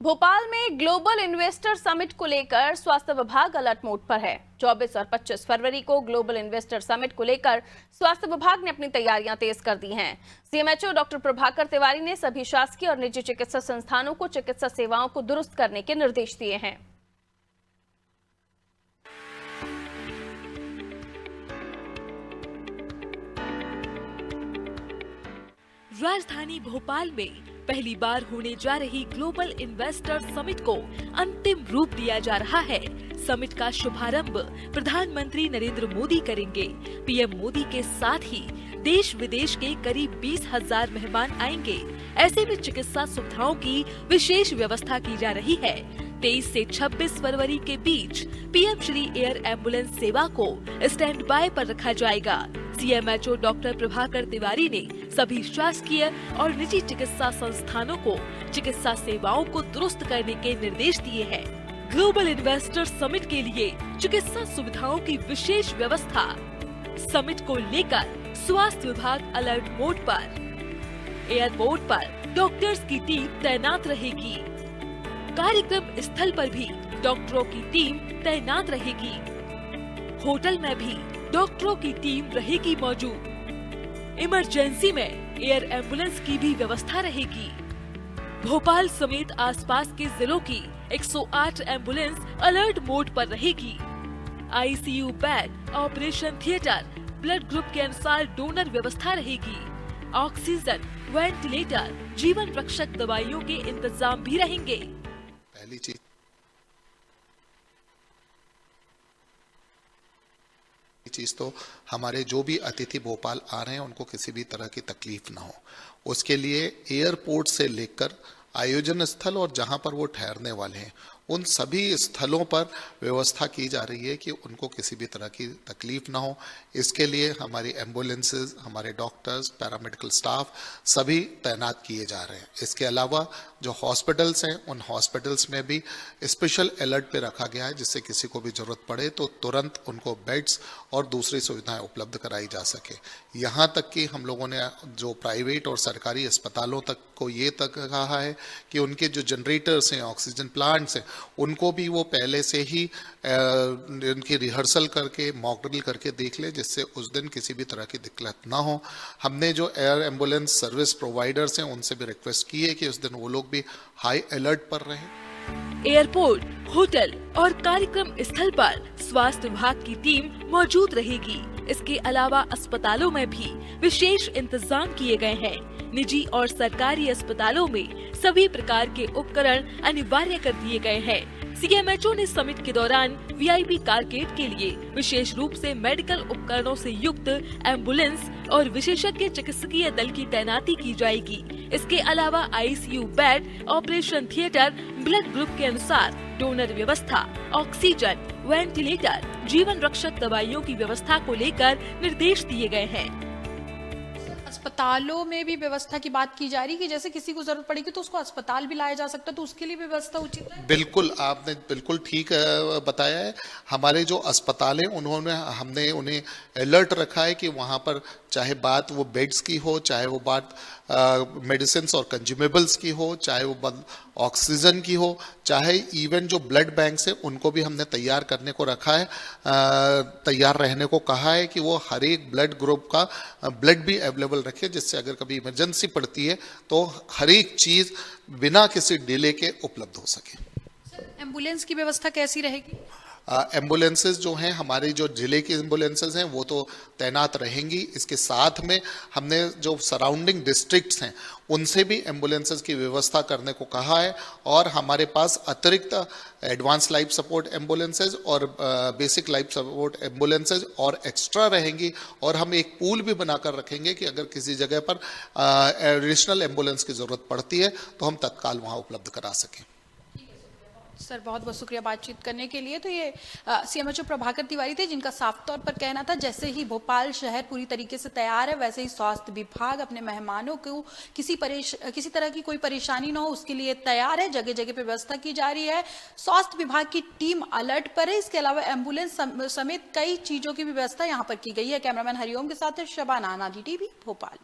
भोपाल में global investor summit को लेकर स्वास्थ्य विभाग अलर्ट मोड पर है। 24 और 25 फरवरी को ग्लोबल इन्वेस्टर समिट को लेकर स्वास्थ्य विभाग ने अपनी तैयारियां तेज कर दी हैं। सीएमएचओ डॉक्टर प्रभाकर तिवारी ने सभी शासकीय और निजी चिकित्सा संस्थानों को चिकित्सा सेवाओं को दुरुस्त करने के निर्देश दिए हैं। राजधानी भोपाल में पहली बार होने जा रही ग्लोबल इन्वेस्टर समिट को अंतिम रूप दिया जा रहा है। समिट का शुभारंभ प्रधानमंत्री नरेंद्र मोदी करेंगे। पीएम मोदी के साथ ही देश विदेश के करीब 20,000 मेहमान आएंगे। ऐसे में चिकित्सा सुविधाओं की विशेष व्यवस्था की जा रही है। 23 से 26 फरवरी के बीच पीएम श्री एयर एम्बुलेंस सेवा को स्टैंड बाय पर रखा जाएगा। सीएमएचओ डॉक्टर प्रभाकर तिवारी ने सभी शासकीय और निजी चिकित्सा संस्थानों को चिकित्सा सेवाओं को दुरुस्त करने के निर्देश दिए हैं। ग्लोबल इन्वेस्टर समिट के लिए चिकित्सा सुविधाओं की विशेष व्यवस्था। समिट को लेकर स्वास्थ्य विभाग अलर्ट मोड पर। एयरपोर्ट पर डॉक्टर्स की टीम तैनात रहेगी। कार्यक्रम स्थल पर भी डॉक्टरों की टीम तैनात रहेगी। होटल में भी डॉक्टरों की टीम रहेगी मौजूद। इमरजेंसी में एयर एम्बुलेंस की भी व्यवस्था रहेगी। भोपाल समेत आसपास के जिलों की 108 एम्बुलेंस अलर्ट मोड पर रहेगी। ICU bed, operation theatre, blood group के अनुसार डोनर व्यवस्था रहेगी। ऑक्सीजन, वेंटिलेटर, जीवन रक्षक दवाइयों के इंतजाम भी रहेंगे। पहली चीज तो हमारे जो भी अतिथि भोपाल आ रहे हैं उनको किसी भी तरह की तकलीफ ना हो, उसके लिए एयरपोर्ट से लेकर आयोजन स्थल और जहां पर वो ठहरने वाले हैं उन सभी स्थलों पर व्यवस्था की जा रही है कि उनको किसी भी तरह की तकलीफ ना हो। इसके लिए हमारी एम्बुलेंसेज, हमारे डॉक्टर्स, पैरामेडिकल स्टाफ सभी तैनात किए जा रहे हैं। इसके अलावा जो हॉस्पिटल्स हैं उन हॉस्पिटल्स में भी स्पेशल अलर्ट पे रखा गया है, जिससे किसी को भी जरूरत पड़े तो तुरंत उनको बेड्स और दूसरी सुविधाएं उपलब्ध कराई जा सके। यहाँ तक कि हम लोगों ने जो प्राइवेट और सरकारी अस्पतालों तक को ये तक कहा है कि उनके जो जनरेटर्स हैं, ऑक्सीजन प्लांट्स हैं, उनको भी वो पहले से ही उनकी रिहर्सल करके मॉक ड्रिल करके देख ले, जिससे उस दिन किसी भी तरह की दिक्कत ना हो। हमने जो एयर एम्बुलेंस सर्विस प्रोवाइडर्स हैं उनसे भी रिक्वेस्ट की है कि उस दिन वो लोग भी हाई अलर्ट पर रहें। एयरपोर्ट, होटल और कार्यक्रम स्थल पर स्वास्थ्य विभाग की टीम मौजूद रहेगी। इसके अलावा अस्पतालों में भी विशेष इंतजाम किए गए हैं। निजी और सरकारी अस्पतालों में सभी प्रकार के उपकरण अनिवार्य कर दिए गए हैं। सीएमएचओ ने समिट के दौरान वीआईपी कारकेड के लिए विशेष रूप से मेडिकल उपकरणों से युक्त एम्बुलेंस और विशेषज्ञ चिकित्सकीय दल की तैनाती की जाएगी। इसके अलावा ICU bed, operation theatre, blood group के अनुसार डोनर व्यवस्था, ऑक्सीजन, वेंटिलेटर, जीवन रक्षक दवाइयों की व्यवस्था को लेकर निर्देश दिए गए हैं। अस्पतालों में भी व्यवस्था की बात की जा रही है कि जैसे किसी को जरूरत पड़ेगी तो उसको अस्पताल भी लाया जा सकता है, तो उसके लिए व्यवस्था उचित है। बिल्कुल, आपने बिल्कुल ठीक बताया है। हमारे जो अस्पताल हैं हमने उन्हें अलर्ट रखा है कि वहाँ पर चाहे बात वो बेड्स की हो, चाहे वो बात मेडिसिन और कंज्यूमेबल्स की हो, चाहे वो बात ऑक्सीजन की हो, चाहे इवन जो ब्लड बैंक्स हैं उनको भी हमने तैयार करने को रखा है, तैयार रहने को कहा है कि वो हर एक ब्लड ग्रुप का ब्लड भी अवेलेबल रखे, जिससे अगर कभी इमरजेंसी पड़ती है तो हर एक चीज बिना किसी डिले के उपलब्ध हो सके। एम्बुलेंस की व्यवस्था कैसी रहेगी? एम्बुलेंसेज जो हैं, हमारे जो जिले की एम्बुलेंसेज हैं वो तो तैनात रहेंगी। इसके साथ में हमने जो सराउंडिंग डिस्ट्रिक्ट्स हैं उनसे भी एम्बुलेंसेज की व्यवस्था करने को कहा है, और हमारे पास अतिरिक्त एडवांस लाइफ सपोर्ट एम्बुलेंसेज और बेसिक लाइफ सपोर्ट एम्बुलेंसेज और एक्स्ट्रा रहेंगी। और हम एक पूल भी बनाकर रखेंगे कि अगर किसी जगह पर एडिशनल एम्बुलेंस की जरूरत पड़ती है तो हम तत्काल वहाँ उपलब्ध करा सकें। सर, बहुत बहुत शुक्रिया बातचीत करने के लिए। तो ये सीएमएचओ प्रभाकर तिवारी थे, जिनका साफ तौर पर कहना था जैसे ही भोपाल शहर पूरी तरीके से तैयार है वैसे ही स्वास्थ्य विभाग अपने मेहमानों को किसी तरह की कोई परेशानी ना हो उसके लिए तैयार है। जगह जगह पे व्यवस्था की जा रही है। स्वास्थ्य विभाग की टीम अलर्ट पर है। इसके अलावा एम्बुलेंस समेत कई चीजों की भी व्यवस्था यहाँ पर की गई है। कैमरामैन हरिओम के साथ शबाना, टीवी भोपाल।